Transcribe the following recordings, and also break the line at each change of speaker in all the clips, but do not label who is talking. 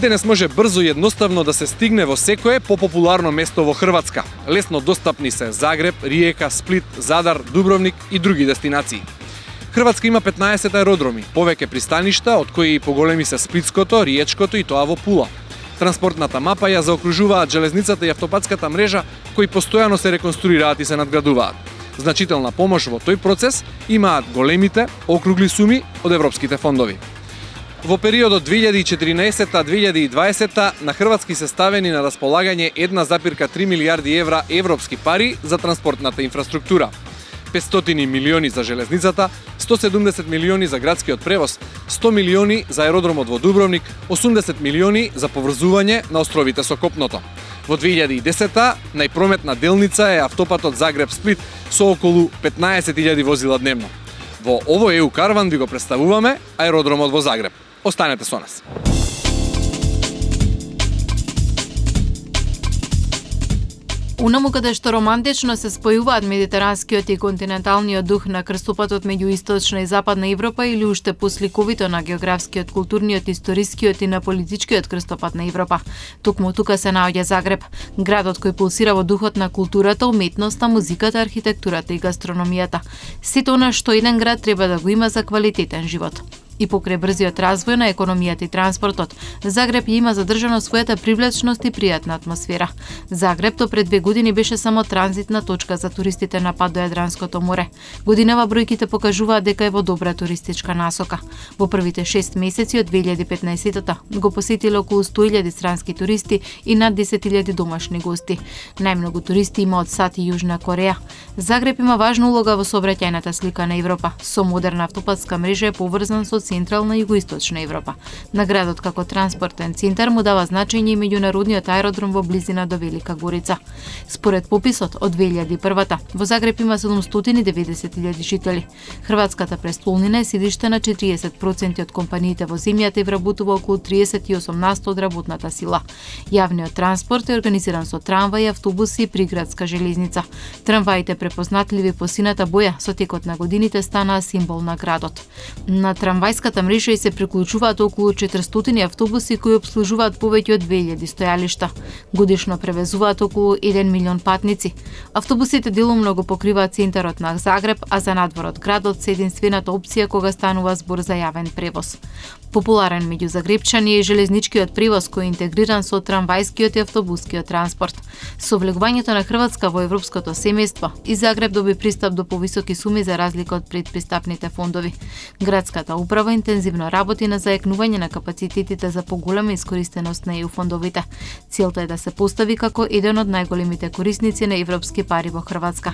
Денес може брзо и едноставно да се стигне во секое попопуларно место во Хрватска. Лесно достапни се Загреб, Риека, Сплит, Задар, Дубровник и други дестинации. Хрватска има 15 аеродроми, повеќе пристаништа, од кои поголеми се Сплитското, Риечкото и тоа во Пула. Транспортната мапа ја заокружуваат железницата и автопатската мрежа, кои постојано се реконструираат и се надградуваат. Значителна помош во тој процес имаат големите округли суми од европските фондови. Во периодот 2014-2020 на Хрватски се ставени на располагање 1,3 милијарди евра европски пари за транспортната инфраструктура. 500 милиони за железницата, 170 милиони за градскиот превоз, 100 милиони за аеродромот во Дубровник, 80 милиони за поврзување на островите со копното. Во 2010-та најпрометна делница е автопатот Загреб-Сплит со околу 15.000 возила дневно. Во овој ЕУ Карван ви го представуваме аеродромот во Загреб. Останете со нас.
Унаму каде што романтично се спојуваат медитеранскиот и континенталниот дух на крстопатот меѓу Источна и Западна Европа или уште посликовито на географскиот, културниот, историскиот и на политичкиот крстопат на Европа. Токму тука се наоѓа Загреб, градот кој пулсира во духот на културата, уметноста, музиката, архитектурата и гастрономијата. Сето она што еден град треба да го има за квалитетен живот. И покрај брзиот развој на економијата и транспортот, Загреб ја има задржано својата привлечност и пријатна атмосфера. Загреб до пред 2 години беше само транзитна точка за туристите на пат до Јадранското море. Годинава бројките покажуваат дека е во добра туристичка насока. Во првите 6 месеци од 2015-та го посетиле околу 100.000 странски туристи и над 10.000 домашни гости. Најмногу туристи има од САД и Јужна Кореја. Загреб има важна улога во сообраќајната слика на Европа. Со модерна автопатска мрежа е поврзан со Централна и Југоисточна Европа. На градот како транспортен центар му дава значење и меѓународниот аеродром во близина до Велика Горица. Според пописот од 2001-та, во Загреб има 790.000 жители. Хрватската престолнина е седиште на 40% од компаниите во земјата и вработува околу 38% од работната сила. Јавниот транспорт е организиран со трамваи, автобуси и приградска железница. Трамваите препознатливи по сината боја со текот на годините станаа символ на градот. На трамвајската мрежа и се приклучуваат околу 400 автобуси кои обслужуваат повеќе од 2000 стојалишта. Годишно превезуваат околу 1 милион патници. Автобусите делумно го покриваат центарот на Загреб, а за надвор од градот се единствената опција кога станува збор за јавен превоз. Популарен меѓу загребчани е железничкиот превоз кој е интегриран со трамвајскиот и автобускиот транспорт. Со влегувањето на Хрватска во европското семејство и Загреб доби пристап до повисоки суми за разлика од предпристапните фондови. Градската управа интензивно работи на зајакнување на капацитетите за поголема искористеност на ЕУ фондовите. Целта е да се постави како еден од најголемите корисници на европски пари во Хрватска.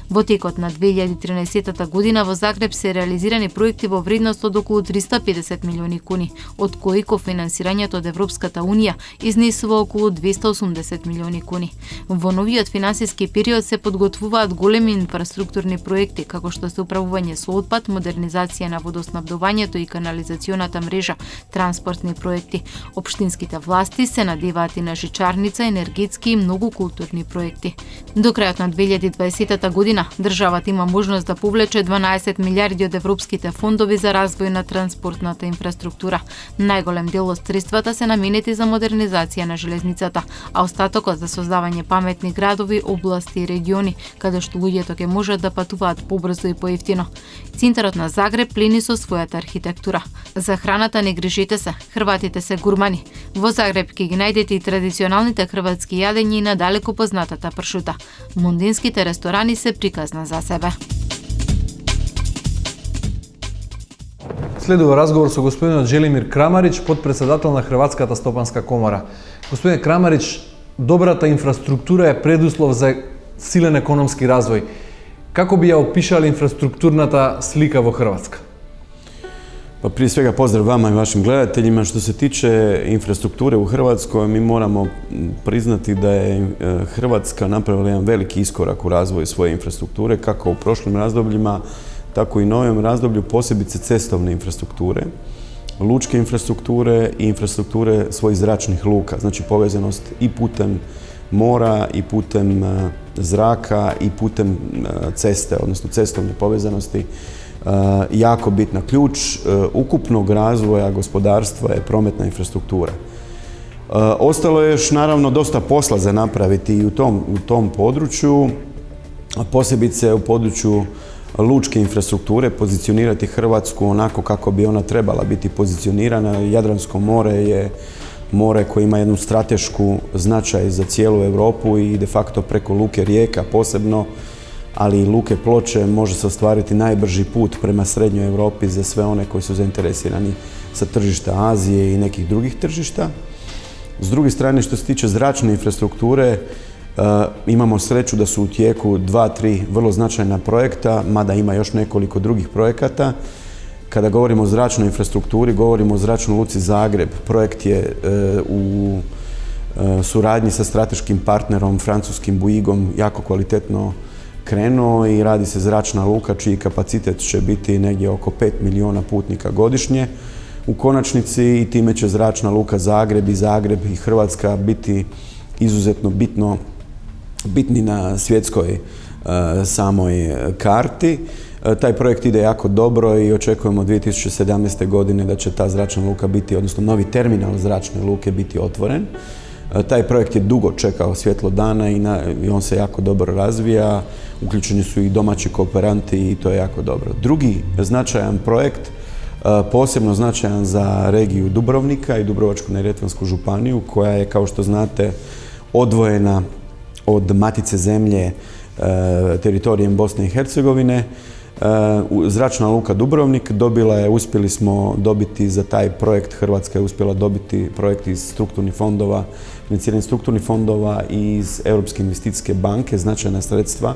Во текот на 2013 година во Загреб се реализирани проекти во вредност од околу 350 милиони куни, од кои кофинансирањето од Европската унија изнесува околу 280 милиони куни. Во новиот финансиски период се подготвуваат големи инфраструктурни проекти, како што се управување со отпад, модернизација на водоснабдувањето и канализационата мрежа, транспортни проекти. Општинските власти се надеваат и на жичарница, енергетски и многу културни проекти. До крајот на 2020 година државата има можност да повлече 12 милијарди од европските фондови за развој на транспортната инфраструктура. Најголем дел од средствата се наменети за модернизација на железницата, а остатокот за создавање паметни градови, области и региони, каде што луѓето ќе можат да патуваат побрзо и поевтино. Центарот на Загреб плени со својата архитектура. За храната не грижете се, хрватите се гурмани. Во Загреб ќе ги најдете и традиционалните хрватски јадења и надалеку познатата пршута. Мундинските ресторани се приказна за себе.
Следува разговор со господинот Желимир Крамарич, подпредседател на Хрватската стопанска комора. Господин Крамарич, добрата инфраструктура е предуслов за силен економски развој. Како би ја опишали инфраструктурната слика во Хрватска?
Pa prije svega pozdrav vama i vašim gledateljima. Što se tiče infrastrukture u Hrvatskoj, mi moramo priznati da je Hrvatska napravila jedan veliki iskorak u razvoju svoje infrastrukture, kako u prošlim razdobljima, tako i novom razdoblju, posebice cestovne infrastrukture, lučke infrastrukture i infrastrukture svojih zračnih luka, znači povezanost i putem mora i putem zraka i putem ceste, odnosno cestovne povezanosti. Jako bitna. Ključ ukupnog razvoja gospodarstva je prometna infrastruktura. Ostalo je još naravno dosta posla za napraviti i u tom području, a posebice u području lučke infrastrukture, pozicionirati Hrvatsku onako kako bi ona trebala biti pozicionirana. Jadransko more je more koje ima jednu stratešku značaj za cijelu Europu i de facto preko luke Rijeka posebno, ali i luke Ploče može se ostvariti najbrži put prema srednjoj Europi za sve one koji su zainteresirani sa tržišta Azije i nekih drugih tržišta. S druge strane, što se tiče zračne infrastrukture, imamo sreću da su u tijeku 2-3 vrlo značajna projekta, mada ima još nekoliko drugih projekata. Kada govorimo o zračnoj infrastrukturi, govorimo o zračnoj luci Zagreb. Projekt je u suradnji sa strateškim partnerom, francuskim Bouygueom, jako kvalitetno krenuo i radi se zračna luka čiji kapacitet će biti negdje oko 5 milijuna putnika godišnje. U konačnici i time će zračna luka Zagreb i Hrvatska biti izuzetno bitni na svjetskoj samoj karti. Taj projekt ide jako dobro i očekujemo 2017. godine da će ta zračna luka biti, odnosno novi terminal zračne luke biti otvoren. Taj projekt je dugo čekao svjetlo dana i on se jako dobro razvija. Uključeni su i domaći kooperanti i to je jako dobro. Drugi značajan projekt, posebno značajan za regiju Dubrovnika i Dubrovačko-neretvansku županiju, koja je, kao što znate, odvojena od matice zemlje teritorijem Bosne i Hercegovine. Zračna luka Dubrovnik uspjeli smo dobiti za taj projekt, Hrvatska je uspjela dobiti projekt iz strukturnih fondova, financiranje strukturnih fondova i iz Europske investicijske banke, značajna sredstva,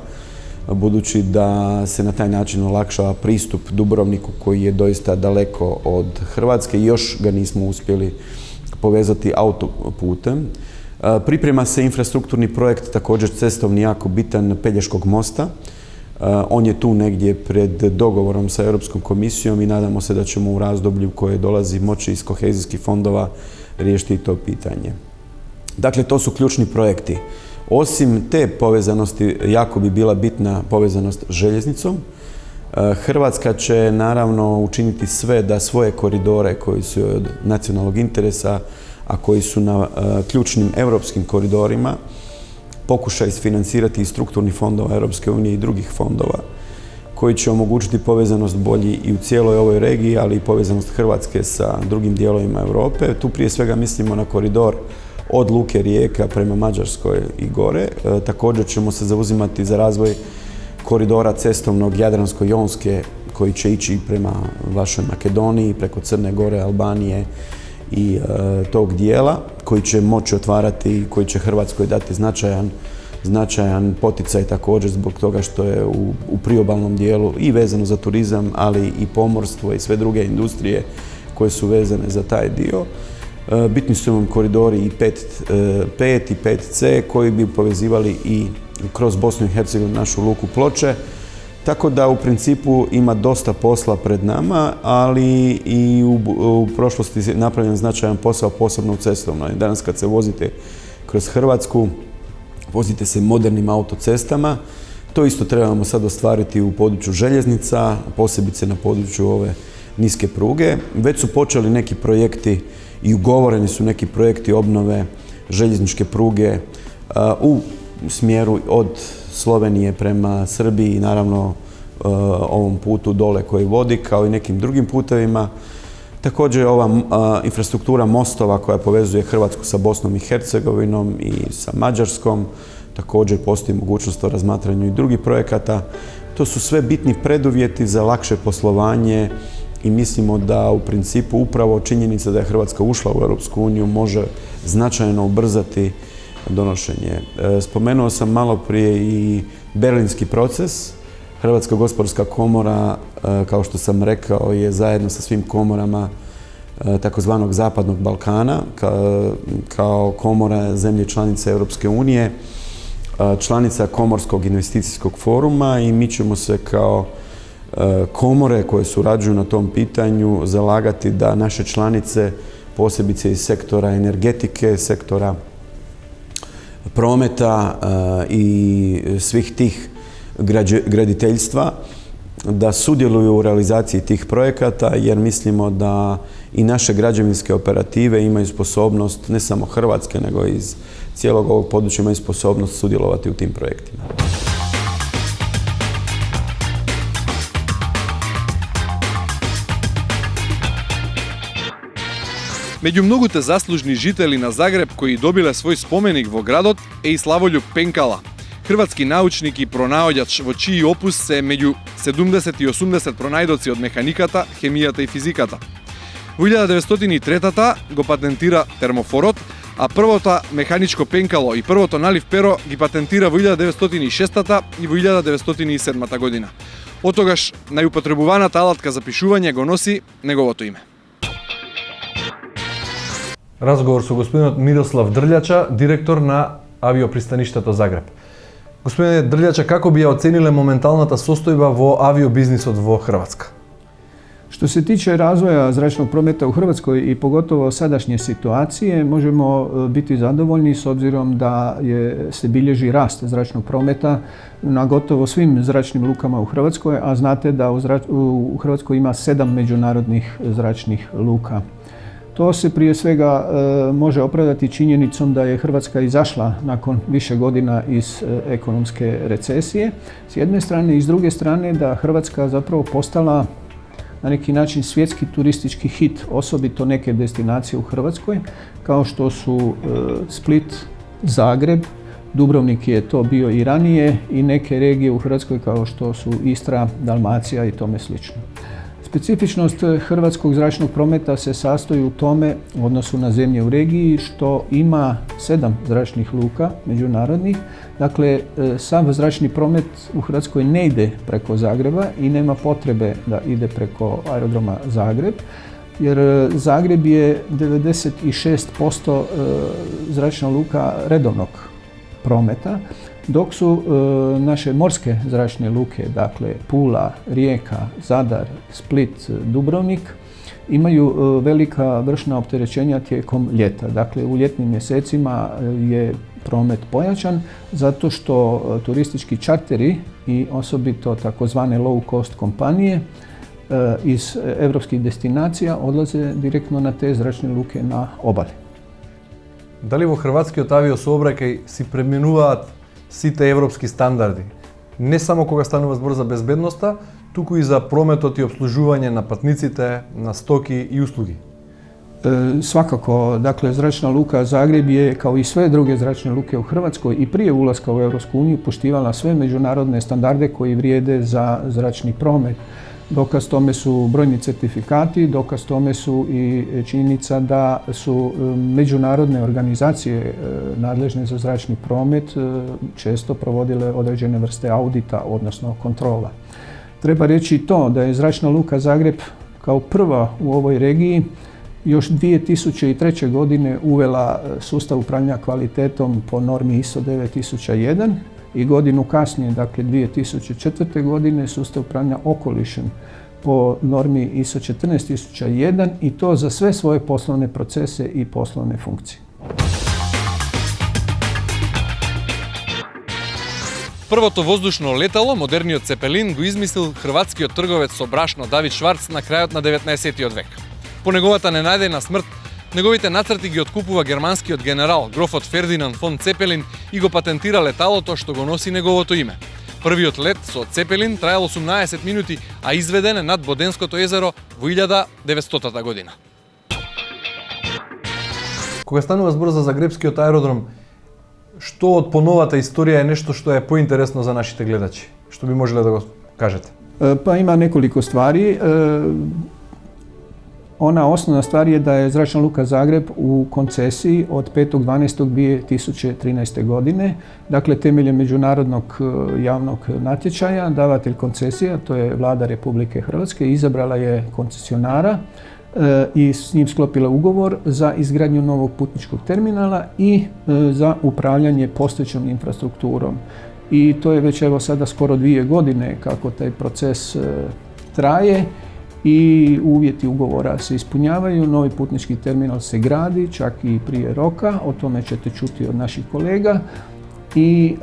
budući da se na taj način olakšava pristup Dubrovniku koji je doista daleko od Hrvatske i još ga nismo uspjeli povezati autoputem. Priprema se infrastrukturni projekt, također cestovni jako bitan, Pelješkog mosta. On je tu negdje pred dogovorom sa Europskom komisijom i nadamo se da ćemo u razdoblju koje dolazi moći iz kohezijskih fondova riješiti to pitanje. Dakle, to su ključni projekti. Osim te povezanosti, jako bi bila bitna povezanost željeznicom. Hrvatska će naravno učiniti sve da svoje koridore koji su od nacionalnog interesa, a koji su na ključnim europskim koridorima, pokuša isfinancirati iz strukturnih fondova Europske unije i drugih fondova, koji će omogućiti povezanost bolji i u cijeloj ovoj regiji, ali i povezanost Hrvatske sa drugim dijelovima Europe. Tu prije svega mislimo na koridor od luke Rijeka prema Mađarskoj i gore. Također ćemo se zauzimati za razvoj koridora cestovnog Jadransko-jonske koji će ići prema vašoj Makedoniji, preko Crne Gore, Albanije i tog dijela, koji će moći otvarati i koji će Hrvatskoj dati značajan poticaj također zbog toga što je u priobalnom dijelu i vezano za turizam, ali i pomorstvo i sve druge industrije koje su vezane za taj dio. Bitni su nam koridori i 5 i 5C koji bi povezivali i kroz Bosnu i Hercegovinu našu luku Ploče. Tako da u principu ima dosta posla pred nama, ali i u prošlosti je napravljen značajan posao, posebno u cestovnoj. Danas kad se vozite kroz Hrvatsku, vozite se modernim autocestama. To isto trebamo sad ostvariti u području željeznica, posebice na području ove niske pruge. Već su počeli neki projekti i ugovoreni su neki projekti obnove željezničke pruge u smjeru od Slovenije prema Srbiji i naravno ovom putu dole koji vodi, kao i nekim drugim putevima. Također ova infrastruktura mostova koja povezuje Hrvatsku sa Bosnom i Hercegovinom i sa Mađarskom, također postoji mogućnost o razmatranju i drugih projekata. To su sve bitni preduvjeti za lakše poslovanje i mislimo da u principu upravo činjenica da je Hrvatska ušla u Europsku uniju može značajno ubrzati donošenje. Spomenuo sam malo prije i berlinski proces. Hrvatska gospodarska komora, kao što sam rekao, je zajedno sa svim komorama takozvanog Zapadnog Balkana, kao komora zemlje članice Europske unije, članica Komorskog investicijskog foruma i mi ćemo se kao komore koje surađuju na tom pitanju zalagati da naše članice, posebice iz sektora energetike, sektora prometa i svih tih graditeljstva da sudjeluju u realizaciji tih projekata, jer mislimo da i naše građevinske operative imaju sposobnost, ne samo Hrvatske, nego iz cijelog ovog područja imaju sposobnost sudjelovati u tim projektima.
Меѓу многуте заслужни жители на Загреб кои добиле свој споменик во градот е и Славољуб Пенкала, хрватски научник и пронаоѓач во чии опус се меѓу 70 и 80 пронајдоци од механиката, хемијата и физиката. Во 1903-та го патентира термофорот, а првото механичко пенкало и првото налив перо ги патентира во 1906-та и во 1907 година. Оттогаш најупотребуваната алатка за пишување го носи неговото име.
Разговор со господинот Мирослав Дрљача, директор на авиопристаништето Загреб. Господине Дрљача, како би ја оцениле моменталната состојба во авиобизнисот во Хрватска?
Što se tiče razvoja zračnog prometa u Hrvatskoj i pogotovo sadašnje situacije, možemo biti zadovoljni s obzirom da se bilježi rast zračnog prometa na gotovo svim zračnim lukama u Hrvatskoj, a znate da u Hrvatskoj ima 7 međunarodnih zračnih luka. To se prije svega može opravdati činjenicom da je Hrvatska izašla nakon više godina iz ekonomske recesije s jedne strane i s druge strane da Hrvatska zapravo postala na neki način svjetski turistički hit, osobito neke destinacije u Hrvatskoj kao što su Split, Zagreb, Dubrovnik je to bio i ranije i neke regije u Hrvatskoj kao što su Istra, Dalmacija i tome slično. Specifičnost hrvatskog zračnog prometa se sastoji u tome u odnosu na zemlje u regiji što ima 7 zračnih luka međunarodnih. Dakle, sam zračni promet u Hrvatskoj ne ide preko Zagreba i nema potrebe da ide preko aerodroma Zagreb, jer Zagreb je 96% zračna luka redovnog prometa, dok su naše morske zračne luke, dakle Pula, Rijeka, Zadar, Split, Dubrovnik, imaju velika vršna opterećenja tijekom ljeta. Dakle, u ljetnim mjesecima je promet pojačan zato što turistički čarteri i osobito takozvane low cost kompanije iz evropskih destinacija odlaze direktno na te zračne luke na obali.
Дали во хрватскиот авиосообраќај си преминуваат сите европски стандарди? Не само кога станува збор за безбедноста, туку и за прометот и обслужување на патниците, на стоки и услуги.
Svakako, dakle, zračna luka Zagreb je, kao i sve druge zračne luke u Hrvatskoj i prije ulaska u Europsku uniju, poštivala sve međunarodne standarde koji vrijede za zračni promet. Dokaz tome su brojni certifikati, dokaz tome su i činjenica da su međunarodne organizacije nadležne za zračni promet često provodile određene vrste audita, odnosno kontrola. Treba reći to da je zračna luka Zagreb kao prva u ovoj regiji još 2003. godine uvela sustav upravljanja kvalitetom po normi ISO 9001 i godinu kasnije, dakle 2004. godine, sustav upravljanja okolišem po normi ISO 14001 i to za sve svoje poslovne procese i poslovne funkcije.
Првото воздушно летало, модерниот Цепелин, го измислил хрватскиот трговец со брашно Давид Шварц на крајот на 19. век. По неговата ненајдена смрт, неговите нацрти ги откупува германскиот генерал, грофот Фердинанд фон Цепелин и го патентира леталото што го носи неговото име. Првиот лет со Цепелин траел 18 минути, а изведен е над Боденското езеро во 1900 година.
Кога станува збор за Загребскиот аеродром, што од поновата историја е нешто што е поинтересно за нашите гледачи? Што би можеле да го кажете?
Pa ima nekoliko stvari. Ona osnovna stvar je da je Zračna luka Zagreb u koncesiji od 5.12.2013. godine. Dakle, temeljem međunarodnog javnog natječaja, davatelj koncesija, to je Vlada Republike Hrvatske, izabrala je koncesionara i s njim sklopila ugovor za izgradnju novog putničkog terminala i za upravljanje postojećom infrastrukturom. I to je već evo sada skoro 2 godine kako taj proces traje i uvjeti ugovora se ispunjavaju. Novi putnički terminal se gradi čak i prije roka, o tome ćete čuti od naših kolega. i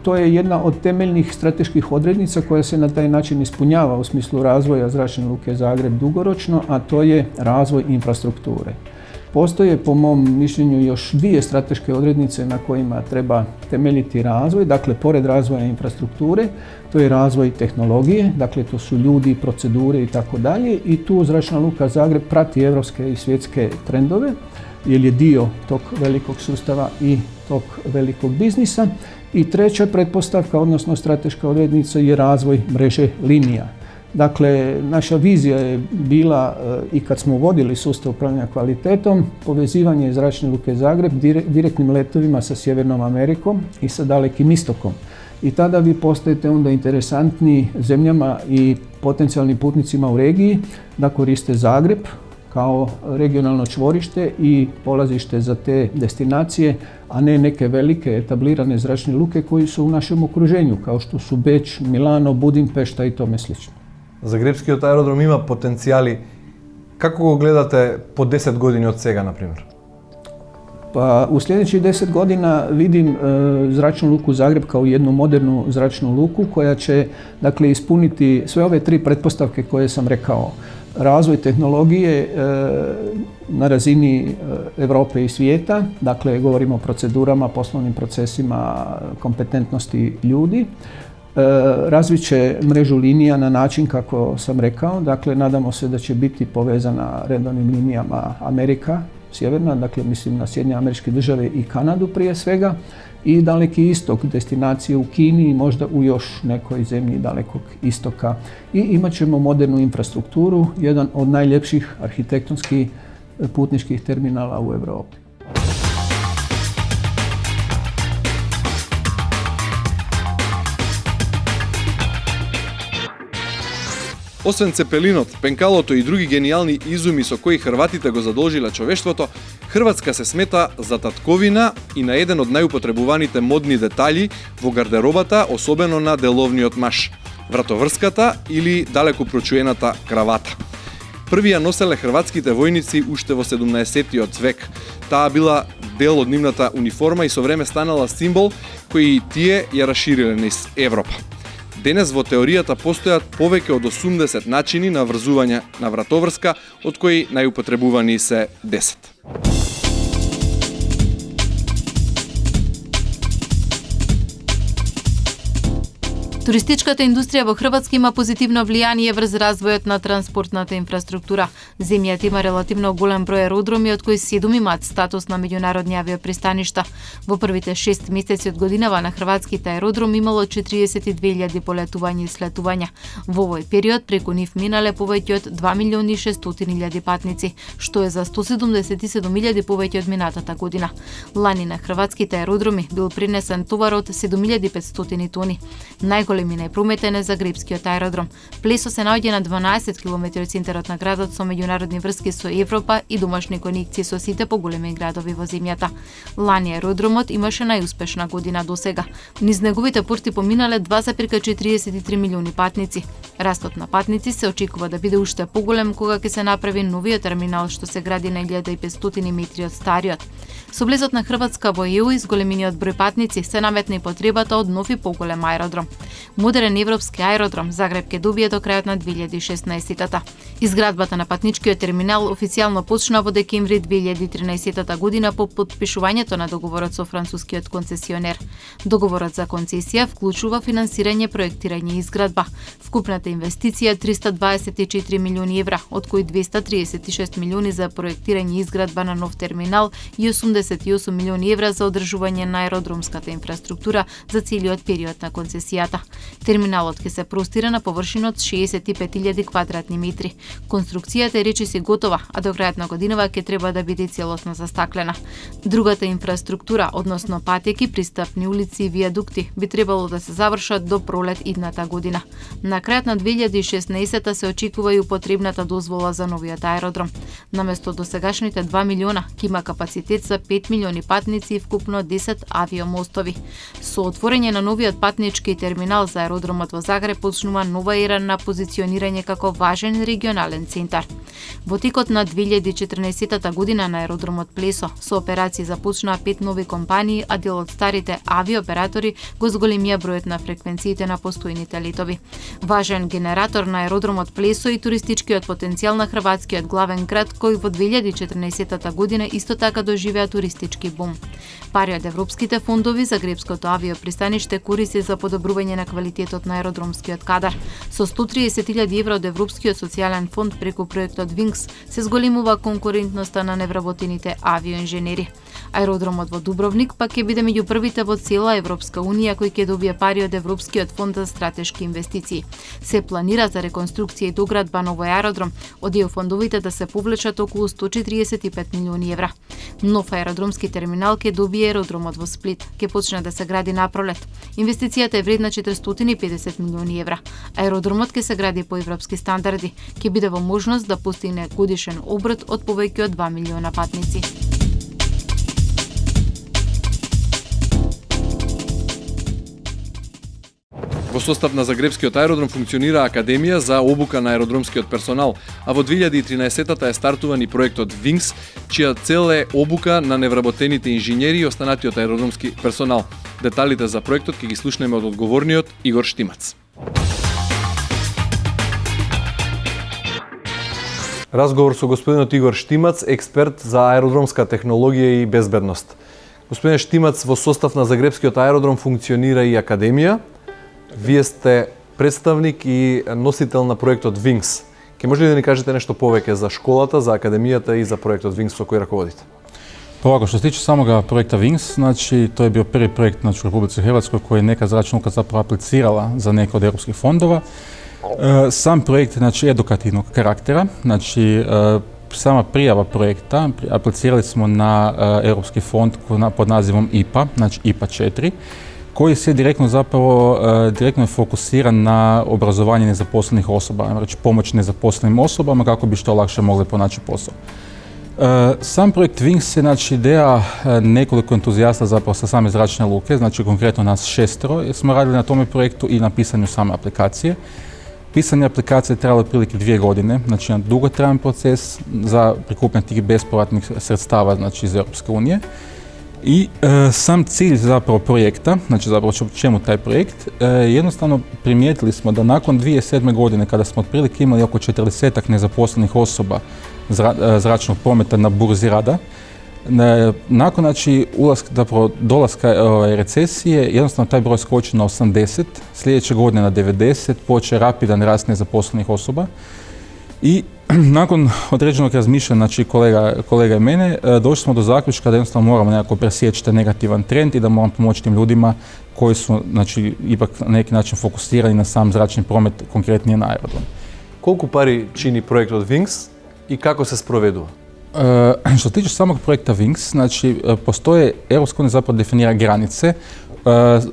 to je jedna od temeljnih strateških odrednica koja se na taj način ispunjava u smislu razvoja Zračne luke Zagreb dugoročno, a to je razvoj infrastrukture. Postoje, po mom mišljenju, još dvije strateške odrednice na kojima treba temeljiti razvoj. Dakle, pored razvoja infrastrukture, to je razvoj tehnologije, dakle to su ljudi, procedure i tako dalje. I tu Zračna luka Zagreb prati evropske i svjetske trendove, jer je dio tog velikog sustava i tog velikog biznisa. I treća pretpostavka, odnosno strateška odrednica, je razvoj mreže linija. Dakle, naša vizija je bila i kad smo uvodili sustav upravljanja kvalitetom, povezivanje Zračne luke Zagreb direktnim letovima sa Sjevernom Amerikom i sa Dalekim istokom. I tada vi postajete onda interesantni zemljama i potencijalnim putnicima u regiji da koriste Zagreb kao regionalno čvorište i polazište za te destinacije, a ne neke velike etablirane zračne luke koji su u našem okruženju, kao što su Beč, Milano, Budimpešta i tome slično.
Zagrebskиот аеродром има потенцијали. Како го гледате по 10 години од сега, например?
Pa u sljedećih 10 godina vidim Zračnu luku Zagreb kao jednu modernu zračnu luku koja će, dakle, ispuniti sve ove tri pretpostavke koje sam rekao. Razvoj tehnologije na razini Europe i svijeta, dakle govorimo o procedurama, poslovnim procesima, kompetentnosti ljudi. Razvit će mrežu linija na način kako sam rekao, dakle nadamo se da će biti povezana redovnim linijama Amerika, sjeverna, dakle mislim na Sjedinjene Američke Države i Kanadu prije svega, i Daleki istok, destinacije u Kini i možda u još nekoj zemlji Dalekog istoka. I imat ćemo modernu infrastrukturu, jedan od najljepših arhitektonskih putničkih terminala u Europi.
Освен цепелинот, пенкалото и други гениални изуми со кои хрватите го задолжиле човештвото, Хрватска се смета за татковина и на еден од најупотребуваните модни детали во гардеробата, особено на деловниот маж – вратоврската или далеко прочуената кравата. Првија носеле хрватските војници уште во 17-тиот век. Таа била дел од нивната униформа и со време станала символ кој тие ја расшириле низ Европа. Денес во теоријата постојат повеќе од 80 начини на врзување на вратоврска, од кои најупотребувани се 10.
Туристичката индустрија во Хрватска има позитивно влијание врз развојот на транспортната инфраструктура. Земјата има релативно голем број аеродроми, од кои 7 имаат статус на меѓународни авиопристаништа. Во првите 6 месеци од годинава на хрватските аеродроми имало 42.000 полетувања и слетувања. Во овој период преку нив минале повеќе од 2.600.000 патници, што е за 177.000 повеќе од минатата година. Лани на хрватските аеродроми бил принесен товар од 7.500 тони. Најголем и најпрометен е Загребскиот аеродром. Плесо се наоѓа на 12 км од центарот на градот со меѓународни врски со Европа и домашни конекции со сите поголеми градови во земјата. Лани аеродромот имаше најуспешна година досега. Низ неговите порти поминале 2,43 милиони патници. Растот на патници се очекува да биде уште поголем кога ќе се направи новиот терминал што се гради на 1500 метри од стариот. Со влезот на Хрватска во ЕУ и зголемениот број патници се наметна и потребата од нов и поголем аеродром. Модерен европски аеродром Загреб ќе добие до крајот на 2016-тата. Изградбата на патничкиот терминал официјално почна во декември 2013 година по потпишувањето на договорот со францускиот концесионер. Договорот за концесија вклучува финансирање, проектирање и изградба. Вкупната инвестиција е 324 милиони евра, од кои 236 милиони за проектирање и изградба на нов терминал и 88 милиони евра за одржување на аеродромската инфраструктура за целиот период на концесијата. Терминалот ќе се простира на површина од 65.000 квадратни метри. Конструкцијата е речиси готова, а до крајот на годинава ќе треба да биде целосно застаклена. Другата инфраструктура, односно патеки, пристапни улици и виадукти, би требало да се завршат до пролет идната година. На крајот на 2016 се очекува и употребната дозвола за новиот аеродром. Наместо досегашните 2 милиона, ќе има капацитет за 5 милиони патници и вкупно 10 авиомостови. Со отворање на новиот патнички терминал за аеродромот во Загреб почнува нова ера на позиционирање како важен регионален центар. Во текот на 2014 година на аеродромот Плесо со операции започнаа 5 нови компании, а дел од старите авиооператори го зголемија бројот на фреквенциите на постојните летови. Важен генератор на аеродромот Плесо и туристичкиот потенцијал на хрватскиот главен град, кој во 2014 година исто така доживеа туристички бум. Пари од европските фондови за гребското авиопристаниште користи за подобрување на квалитетот на аеродромскиот кадар. Со 130.000 евра од Европскиот социјален фонд преку проектот Wings се зголемува конкурентноста на невработените авиоинженери. Аеродромот во Дубровник пак ќе биде меѓу првите во цела Европска унија кој ќе добие пари од Европскиот фонд за стратешки инвестиции. Се планира за реконструкција и доградба на овој аеродром, од ЕУ фондовите да се повлечат околу 145 милиони евра. Нов аеродромски терминал ќе добие аеродромот во Сплит, ќе почне да се гради на пролет. Инвестицијата е вредна 450 милиони евра. Аеродромот ќе се гради по европски стандарди, ќе биде во можност да постигне годишен обрт од повеќе од 2 милиона патници.
Во состав на Загребскиот аеродром функционира Академија за обука на аеродромскиот персонал, а во 2013-та е стартуван и проектот Wings, чија цел е обука на невработените инженери и останатиот аеродромски персонал. Деталите за проектот ќе ги слушнеме од одговорниот Игор Штимац.
Разговор со господинот Игор Штимац, експерт за аеродромска технологија и безбедност. Господин Штимац, во состав на Загребскиот аеродром функционира и Академија. Вие сте представник и носител на проектот Wings. Ке може ли да ни кажете нешто повеќе за школата, за Академијата и за проектот Wings со кој раководите?
Ovako, što se tiče samoga projekta Wings, znači to je bio prvi projekt u Republici Hrvatskoj koji je neka zračna luka zapravo aplicirala za neke od europskih fondova. Sam projekt znači edukativnog karaktera, znači sama prijava projekta aplicirali smo na europski fond pod nazivom IPA, znači IPA 4, koji se direktno je fokusiran na obrazovanje nezaposlenih osoba, znači pomoć nezaposlenim osobama kako bi što lakše mogli pronaći posao. Sam projekt Wings je znači ideja nekoliko entuzijasta zapravo sa same zračne luke, znači konkretno nas 6 jer smo radili na tome projektu i na pisanju same aplikacije. Pisanje aplikacije je trajalo otprilike 2 godine, znači jedan dugotrajan proces za prikupljanje tih bespovratnih sredstava znači iz Europske unije. I sam cilj zapravo projekta, znači zapravo čemu taj projekt, jednostavno primijetili smo da nakon 2007. godine kada smo otprilike imali oko 40-ak nezaposlenih osoba zračnog prometa na burzi rada, nakon znači dolaska recesije jednostavno taj broj skoči na 80, sljedeće godine na 90, počeo rapidan rast nezaposlenih osoba i nakon određenog razmišljanja, znači kolega i mene, došli smo do zaključka da jednostavno moramo nekako presjeći taj negativan trend i da moramo pomoći tim ljudima koji su znači, ipak na neki način fokusirani na sam zračni promet, konkretnije na aerodrom.
Koliko pari čini projekt od Wings i kako se sprovedува?
Što se tiče samog projekta Wings, znači postoje, Europska unija zapravo definira granice,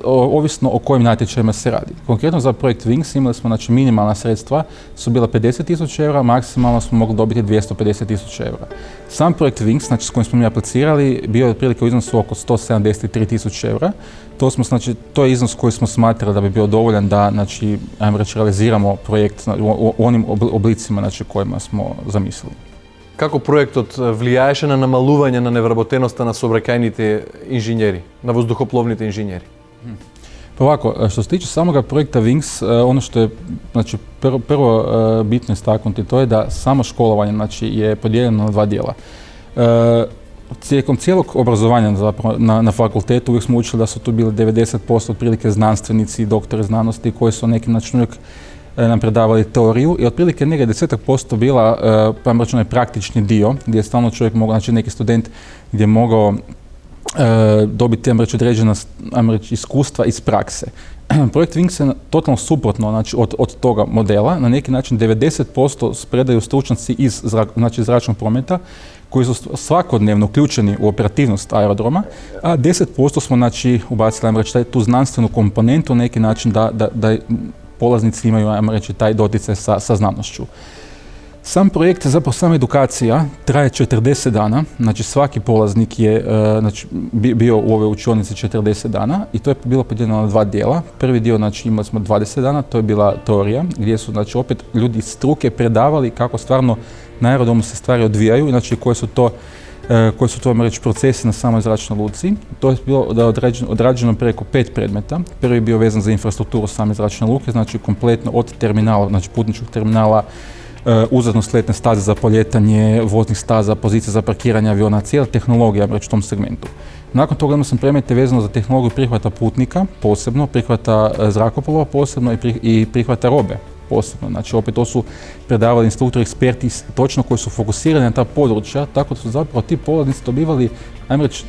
ovisno o kojim natječajima se radi. Konkretno za projekt Wings imali smo, znači minimalna sredstva su bila 50.000 eura, maksimalno smo mogli dobiti 250.000 eura. Sam projekt Wings, znači s kojim smo mi aplicirali, bio je otprilike u iznosu oko 173.000 eura. To je iznos koji smo smatrali da bi bio dovoljan da, znači, ajmo reći, realiziramo projekt u onim oblicima, znači, kojima smo zamislili.
Како проектот влијаеше на намалување на невработеноста на сообраќајните инженери, на воздухопловните инженери?
Pa ovako, što se tiče samoga projekta Wings, ono što je znači, prvo bitno istaknuti to je da samo školovanje znači, je podijeljeno na 2 dijela. Tijekom cijelog obrazovanja zapravo, na fakultetu uvijek smo učili da su tu bili 90% otprilike znanstvenici i doktori znanosti koji su neki način uvijek nam predavali teoriju i otprilike negdje 10% bila praktični dio gdje je stalno čovjek mogao, znači neki student gdje je mogao dobiti određena iskustva iz prakse. Projekt Wings je totalno suprotno znači, od toga modela. Na neki način 90% predaju stručnjaci iz zračnog prometa koji su svakodnevno uključeni u operativnost aerodroma, a 10% smo znači, ubacili tu znanstvenu komponentu na neki način da polaznici imaju, ajmo reći, taj doticaj sa znanošću. Sam projekt, zapravo sama edukacija, traje 40 dana, znači svaki polaznik je bio u ovoj učionici 40 dana i to je bilo podijeljeno na 2 dijela. Prvi dio, znači imali smo 20 dana, to je bila teorija, gdje su znači opet ljudi iz struke predavali kako stvarno na aerodromu se stvari odvijaju, znači koji su to procesi na samoj zračnoj luci. To je bilo odrađeno preko 5 predmeta. Prvi je bio vezan za infrastrukturu same zračne luke, znači kompletno od terminala, znači putničkog terminala, uzazno-sletne staze za poljetanje, voznih staza, pozicije za parkiranje aviona, cijela tehnologija u tom segmentu. Nakon toga imao sam predmete vezano za tehnologiju prihvata putnika, posebno, prihvata zrakoplova, posebno i prihvata robe, posebno. Znači opet to su predavali instruktori, eksperti točno koji su fokusirani na ta područja, tako da su zapravo ti polaznici dobivali, ajmo reći,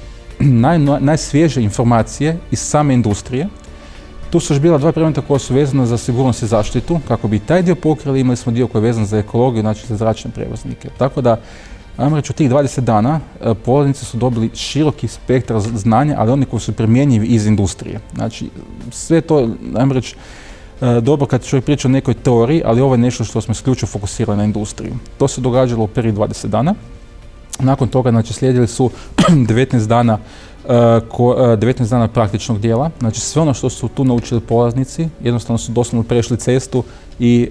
najsvježe informacije iz same industrije. Tu su još bila 2 predmeta koja su vezana za sigurnost i zaštitu, kako bi taj dio pokrili, imali smo dio koji je vezan za ekologiju, znači za zračne prijevoznike. Tako da, ajmo reći, u tih 20 dana polaznici su dobili široki spektar znanja, ali oni koji su primjenjivi iz industrije. Znači, sve to, ajmo reći, dobro kad čovjek priča o nekoj teoriji, ali ovo je nešto što smo isključivo fokusirali na industriju. To se događalo u prvih 20 dana. Nakon toga, znači, slijedili su 19 dana praktičnog dijela. Znači, sve ono što su tu naučili polaznici, jednostavno su doslovno prešli cestu i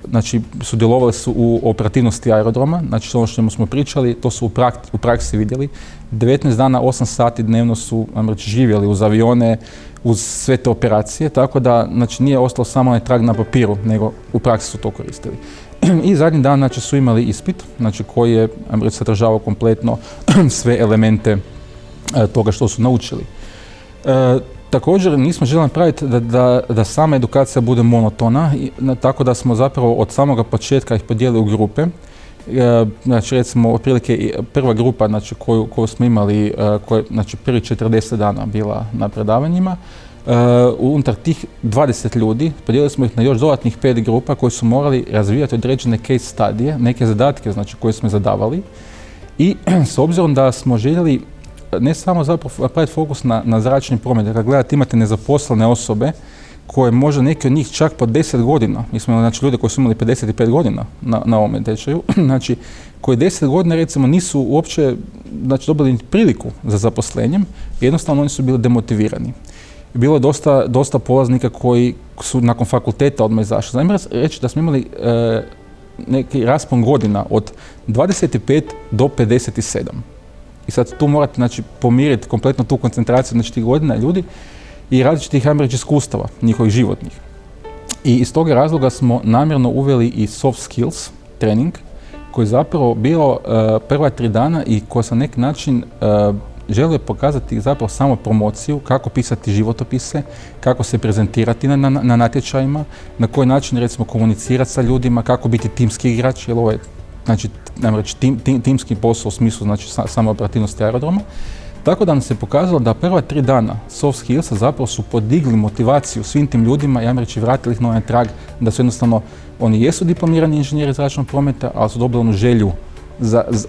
znači, sudjelovali su u operativnosti aerodroma. Znači, ono što smo pričali, to su u praksi vidjeli. 19 dana, 8 sati dnevno su, znači, živjeli uz avione, uz sve te operacije, tako da, znači, nije ostalo samo onaj trag na papiru, nego u praksi su to koristili. I zadnji dan, znači, su imali ispit, znači, koji je, ajmo reći, sadržavao kompletno sve elemente toga što su naučili. Također nismo željeli napraviti da sama edukacija bude monotona, tako da smo zapravo od samoga početka ih podijelili u grupe. Znači, recimo, otprilike prva grupa, znači, koju smo imali, znači, prvi 40 dana bila na predavanjima, unutar tih 20 ljudi podijelili smo ih na još dodatnih 5 grupa koji su morali razvijati određene case studije, neke zadatke, znači, koje smo zadavali. I s obzirom da smo željeli ne samo zapravo napraviti fokus na zračni promet, kad gledate imate nezaposlene osobe koje možda neki od njih čak po 10 godina, mi smo imali, znači, ljude koji su imali 55 godina na ovome tečaju, znači, koji 10 godina recimo nisu uopće, znači, dobili priliku za zaposlenjem, jednostavno oni su bili demotivirani. Bilo je dosta polaznika koji su nakon fakulteta odmah izašli. Znam reći da smo imali neki raspon godina od 25 do 57. I sad tu morate, znači, pomiriti kompletno tu koncentraciju, znači, tih godina ljudi i različitih, ajmo reći, iskustava njihovih životnih. I iz toga razloga smo namjerno uveli i soft skills trening, koji je zapravo bilo prva 3 dana i koji sam na neki način želio pokazati zapravo samo promociju, kako pisati životopise, kako se prezentirati na natječajima, na koji način, recimo, komunicirati sa ljudima, kako biti timski igrač, jer ovo je, znači, najmo reći, timski posao u smislu, znači, samo operativnosti aerodroma. Tako da nam se pokazalo da prva 3 dana soft skillsa zapravo su podigli motivaciju svim tim ljudima i, ajmo reći, vratili ih na onaj trag da su jednostavno, oni jesu diplomirani inženjeri zračnog prometa, ali su dobili onu želju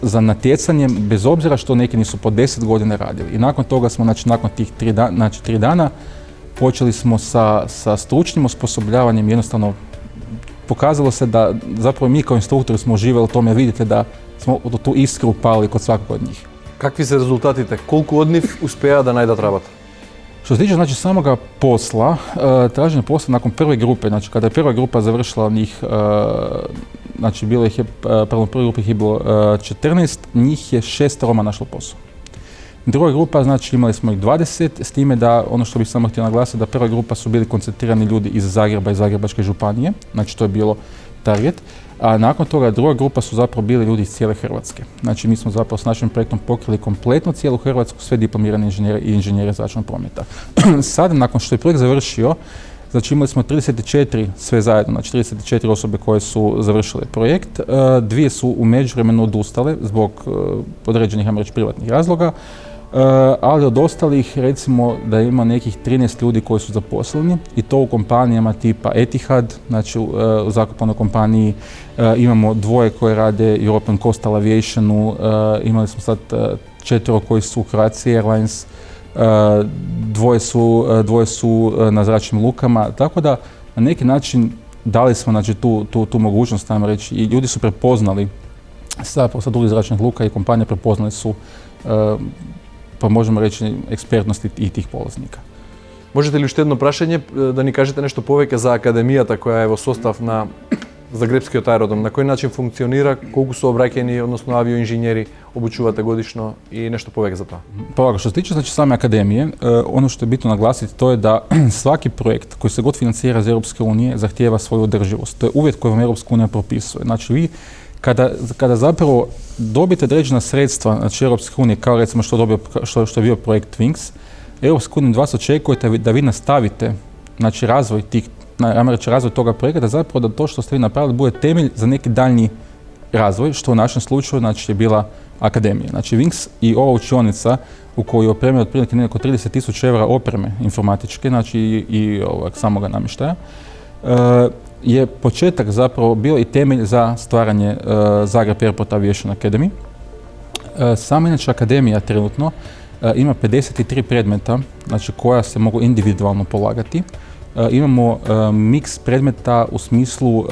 za natjecanjem, bez obzira što neki nisu po 10 godina radili. I nakon toga smo, znači, nakon tih 3 dana počeli smo sa stručnim osposobljavanjem. Jednostavno pokazalo se da zapravo mi kao instruktori smo uživali u tome, vidite da smo tu iskru upali kod svakog od njih.
Какви се резултатите? Колку од нив успеа да најдат работа?
Što se tiče, znači, samoga posla, traženje posla nakon prve grupe, znači kada je prva grupa završila njih, znači bilo ih je, prvo prvoj grupi ih je bilo 14, njih je 6 našlo posao. Druga grupa, znači, imali smo ih 20, s time da, ono što bih samo htio naglasiti, da prva grupa su bili koncentrirani ljudi iz Zagreba i Zagrebačke županije, znači to je bilo target. A nakon toga druga grupa su zapravo bili ljudi iz cijele Hrvatske. Znači, mi smo zapravo s našim projektom pokrili kompletno cijelu Hrvatsku, sve diplomirane inženjere i inženjere zračnog prometa. Sada, nakon što je projekt završio, znači imali smo 34 sve zajedno, znači 34 osobe koje su završile projekt. 2 su u međuvremenu odustale zbog određenih, ajmo reći, privatnih razloga. Ali od ostalih, recimo, da ima nekih 13 ljudi koji su zaposleni i to u kompanijama tipa Etihad, znači u zrakoplovnoj kompaniji, imamo 2 koje rade European Coastal Aviationu, imali smo sad 4 koji su u Croatia Airlines, 2 su na zračnim lukama, tako da na neki način dali smo znači, tu mogućnost, ajmo reći, i ljudi su prepoznali sa drugih zračnih luka i kompanije prepoznali su, pa možemo reći, ekspertnosti i tih polaznika.
Можете ли уште едно прашање да ни кажете нешто повеќе за академијата која е во состав на Загребскиот аеродром? На кој начин функционира, колку сообраќајни, односно авиоинженери обучувате годишно и нешто повеќе за тоа?
Pa ovako, što se tiče znači, same akademije, ono što je bitno naglasiti to je da svaki projekt koji se god financira iz Europske unije zahtijeva svoju održivost. To je uvjet koji vam Europska unija propisuje. Znači vi kada zapravo dobijete određena sredstva znači Europske unije, kao recimo što je bio projekt Wings, Europska unija od vas očekujete da vi nastavite znači razvoj razvoj toga projekta, zapravo da to što ste vi napravili bude temelj za neki daljnji razvoj, što u našem slučaju znači, je bila akademija. Znači Wings i ova učionica u kojoj je opremio otprilike nekako 30.000 eura opreme informatičke, znači i samoga namještaja, je početak zapravo bio i temelj za stvaranje Zagreb Airport Aviation Academy. Sama inače akademija trenutno ima 53 predmeta, znači koja se mogu individualno polagati. Imamo miks predmeta u smislu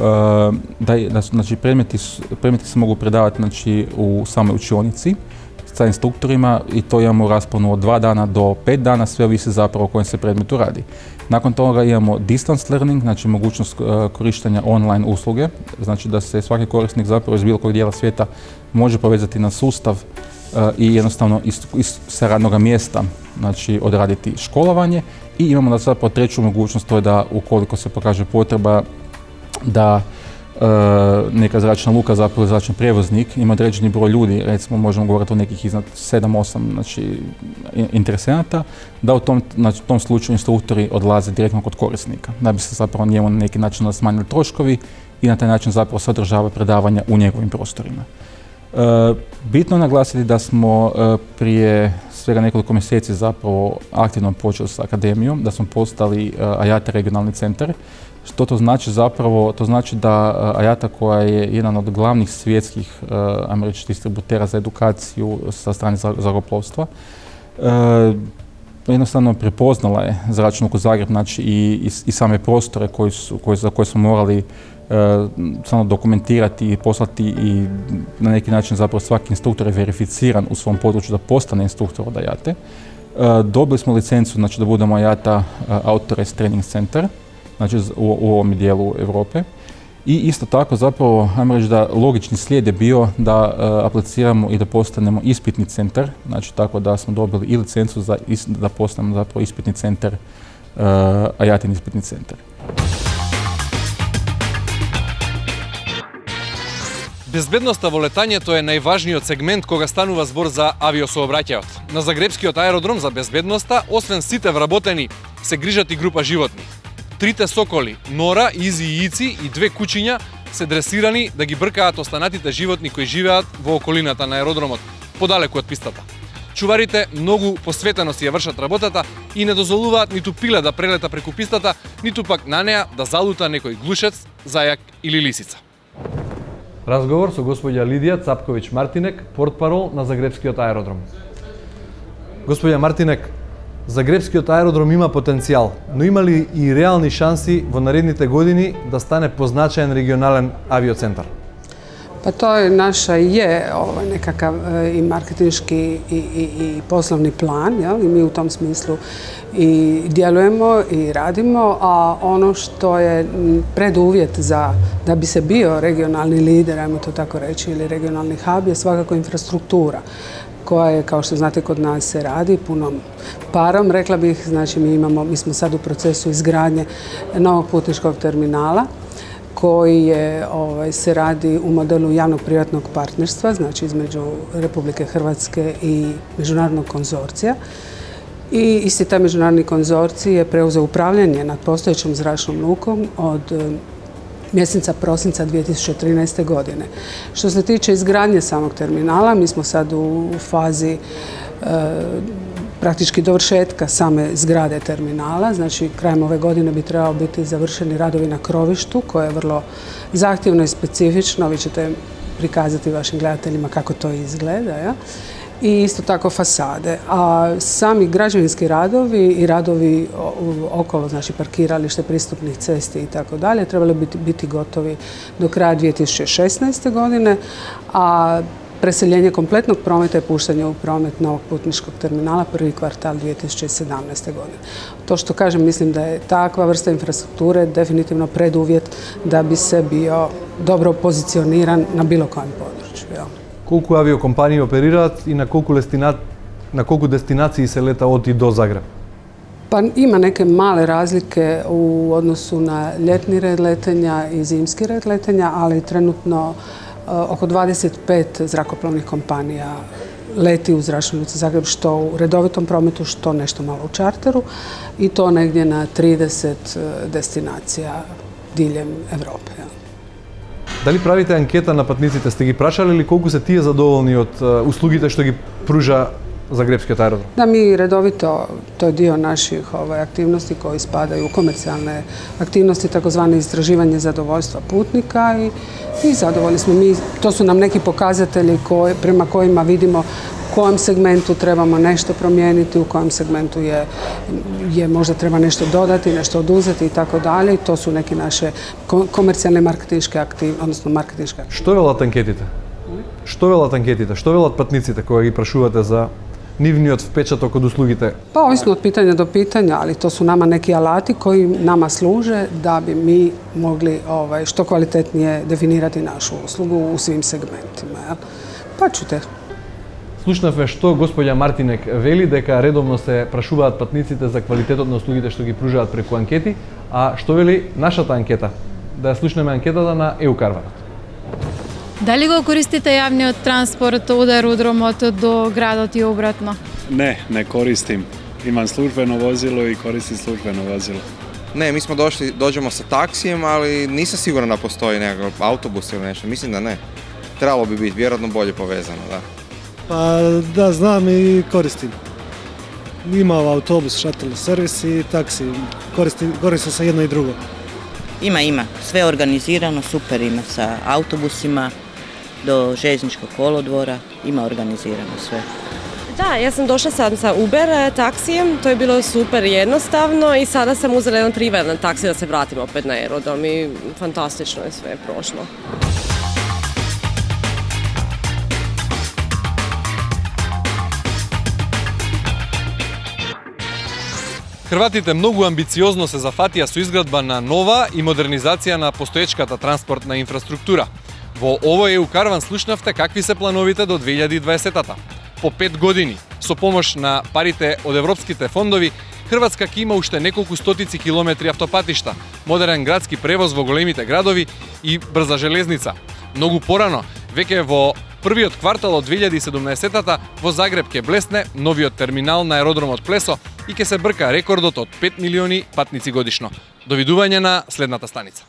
da znači, predmeti se mogu predavati znači, u samoj učionici sa instruktorima i to imamo u rasponu od 2 dana do 5 dana, sve ovisi zapravo o kojem se predmetu radi. Nakon toga imamo distance learning, znači mogućnost korištenja online usluge, znači da se svaki korisnik zapravo iz bilo kojeg dijela svijeta može povezati na sustav i jednostavno sa radnog mjesta znači, odraditi školovanje. I imamo zapravo treću mogućnost, to je da ukoliko se pokaže potreba da neka zračna luka, zapravo zračni prijevoznik, ima određeni broj ljudi, recimo možemo govoriti o nekih iznad 7-8 znači, interesenata, da u tom slučaju instruktori odlaze direktno kod korisnika, da bi se zapravo njemu na neki način smanjili troškovi i na taj način zapravo se održava predavanja u njegovim prostorima. Bitno je naglasiti da smo prije svega nekoliko mjeseci zapravo aktivno počeli s akademijom, da smo postali IATA regionalni centar. Što to znači zapravo? To znači da IATA koja je jedan od glavnih svjetskih ajmo reći, distributera za edukaciju sa strane zrakoplovstva, jednostavno prepoznala je Zračnu luku Zagreb znači, i same prostore za koje smo morali samo dokumentirati i poslati i na neki način zapravo svaki instruktor je verificiran u svom području da postane instruktor od IATA. Dobili smo licencu znači, da budemo IATA Authorized Training Center znači, u ovom dijelu Europe. I isto tako zapravo, ajmo reći da logični slijed je bio da apliciramo i da postanemo ispitni centar, znači tako da smo dobili i licencu da postanemo zapravo ispitni centar, IATA-in ispitni centar.
Безбедноста во летањето е најважниот сегмент кога станува збор за авиосообраќајот. На Загребскиот аеродром за безбедноста, освен сите вработени, се грижат и група животни. 3 соколи, нора, изи и ици и 2 кучиња се дресирани да ги бркаат останатите животни кои живеат во околината на аеродромот, подалеку од пистата. Чуварите многу посветено си ја вршат работата и не дозволуваат ниту пиле да прелета преку пистата, ниту пак на неа да залута некој глушец, зајак или лисица.
Разговор со господја Лидија Цапковиќ-Мартинек, портпарол на Загребскиот аеродром. Господја Мартинек, Загребскиот аеродром има потенцијал, но има ли и реални шанси во наредните години да стане позначаен регионален авиоцентар?
Pa to je naša nekakav i marketinški i poslovni plan, i mi u tom smislu i djelujemo i radimo, a ono što je preduvjet da bi se bio regionalni lider, ajmo to tako reći, ili regionalni hub je svakako infrastruktura koja je, kao što znate, kod nas se radi punom parom, rekla bih. Znači mi smo sad u procesu izgradnje novog putničkog terminala koji se radi u modelu javnog-privatnog partnerstva, znači između Republike Hrvatske i međunarodnog konzorcija. I isti taj međunarodni konzorcij je preuzeo upravljanje nad postojećom zračnom lukom od mjeseca prosinca 2013. godine. Što se tiče izgradnje samog terminala, mi smo sad u fazi praktički dovršetka same zgrade terminala. Znači, krajem ove godine bi trebalo biti završeni radovi na krovištu, koje je vrlo zahtjevno i specifično. Vi ćete prikazati vašim gledateljima kako to izgleda. Ja? i isto tako fasade. A sami građevinski radovi i radovi okolo, znači parkiralište, pristupnih cesti i tako dalje, trebali biti gotovi do kraja 2016. godine, a preseljenje kompletnog prometa i puštanje u promet novog putničkog terminala prvi kvartal 2017. godine. To što kažem, mislim da je takva vrsta infrastrukture definitivno preduvjet da bi se bio dobro pozicioniran na bilo kojem području. Ja.
Колку авиокомпании оперираат и на колку дестинации се лета од и до Загреб?
Pa ima neke male razlike u odnosu na ljetni red letenja i zimski red letenja, ali trenutno oko 25 zrakoplovnih kompanija leti u Zračnoj luci Zagreb, što u redovitom prometu, što nešto malo u čarteru, i to negdje na 30 destinacija diljem Evrope. Ja.
Дали правите анкета на патниците? Сте ги прашали или колку се тие задоволни од услугите што ги пружа Загребскиот аеродром?
Da, mi redovito, to je dio naših aktivnosti koji spadaju u komercijalne aktivnosti, takozvane istraživanje zadovoljstva putnika i zadovoljni smo mi. To su nam neki pokazatelji prema kojima vidimo u kojem segmentu trebamo nešto promijeniti, u kojem segmentu je možda treba nešto dodati, nešto oduzeti i tako dalje. To su neki naše komercijalne marketinške aktivnosti, odnosno marketinške aktivnosti.
Што велат анкетите? Што велат анкетите? Што велат патниците кога ги прашувате за нивниот впечаток од услугите?
Pa ovisno od pitanja do pitanja, ali to su nama neki alati koji nama služe da bi mi mogli što kvalitetnije definirati našu uslugu u svim segmentima. Ja. Pa čujte.
Слушнавме што господја Мартинек вели, дека редовно се прашуваат патниците за квалитетот на услугите што ги пружаат преку анкети, а што вели нашата анкета? Да ја слушнеме анкетата на Еукарванот.
Дали го користите јавниот транспорт од аеродромот до градот и обратно?
Ne koristim. Imam službeno vozilo i koristim službeno vozilo.
Ne, mi smo dođemo sa taksijem, ali nisam siguran da postoji nekakav autobus ili nešto. Mislim da ne. Trebalo bi biti vjerojatno bolje povezano, da.
Pa da, znam i koristim. Ima autobus, shuttle servis i taksi. Koristim se jedno i drugo.
Ima. Sve organizirano, super ima sa autobusima do željezničkog kolodvora. Ima organizirano sve.
Da, ja sam došla sad sa Uber taksijem, to je bilo super jednostavno i sada sam uzela jedan privatan taksi da se vratim opet na aerodrom i fantastično je sve prošlo.
Хрватите многу амбициозно се зафатија со изградба на нова и модернизација на постоечката транспортна инфраструктура. Во овој Еукарван слушнавте какви се плановите до 2020-та. По 5 години, со помош на парите од европските фондови, Хрватска ќе има уште неколку стотици километри автопатишта, модерен градски превоз во големите градови и брза железница. Многу порано, веќе во првиот квартал од 2017-та во Загреб ќе блесне новиот терминал на аеродромот Плесо и ќе се брка рекордот од 5 милиони патници годишно. Довидување на следната станица.